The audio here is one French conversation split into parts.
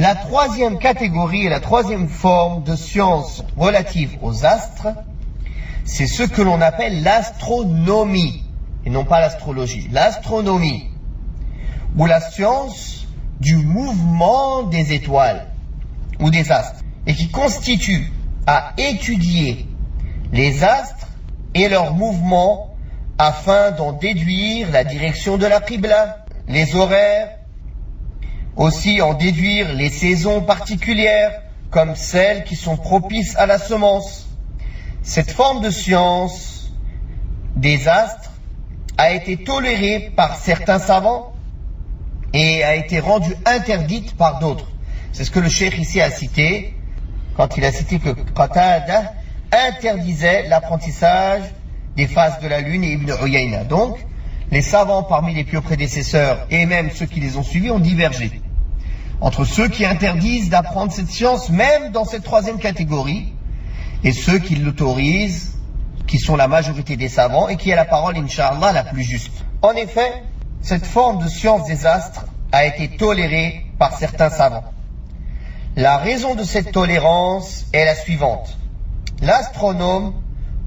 La troisième catégorie et la troisième forme de science relative aux astres, c'est ce que l'on appelle l'astronomie, et non pas l'astrologie. L'astronomie, ou la science du mouvement des étoiles ou des astres, et qui constitue à étudier les astres et leurs mouvements afin d'en déduire la direction de la qibla, les horaires, aussi en déduire les saisons particulières comme celles qui sont propices à la semence. Cette forme de science des astres a été tolérée par certains savants et a été rendue interdite par d'autres. C'est ce que le cheikh ici a cité quand il a cité que Qatada interdisait l'apprentissage des phases de la lune et Ibn Uyayna. Donc, les savants parmi les pieux prédécesseurs et même ceux qui les ont suivis ont divergé entre ceux qui interdisent d'apprendre cette science, même dans cette troisième catégorie, et ceux qui l'autorisent, qui sont la majorité des savants, et qui est la parole, Inch'Allah, la plus juste. En effet, cette forme de science des astres a été tolérée par certains savants. La raison de cette tolérance est la suivante. L'astronome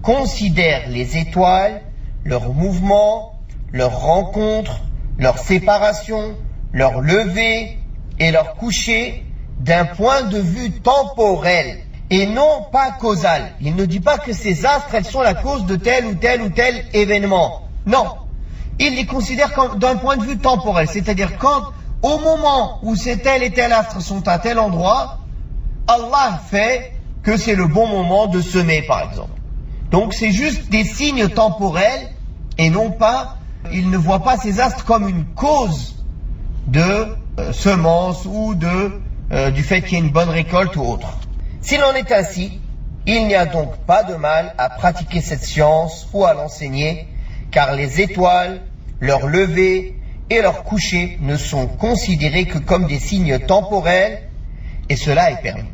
considère les étoiles, leurs mouvements, leurs rencontres, leurs séparations, leurs levées et leurs couchers d'un point de vue temporel et non pas causal. Il ne dit pas que ces astres, elles sont la cause de tel ou tel ou tel événement. Non. Il les considère comme d'un point de vue temporel. C'est-à-dire quand, au moment où ces tel et tel astres sont à tel endroit, Allah fait que c'est le bon moment de semer, par exemple. Donc c'est juste des signes temporels et non pas, il ne voit pas ces astres comme une cause de semence ou du fait qu'il y ait une bonne récolte ou autre. S'il en est ainsi, il n'y a donc pas de mal à pratiquer cette science ou à l'enseigner, car les étoiles, leur lever et leur coucher ne sont considérés que comme des signes temporels, et cela est permis.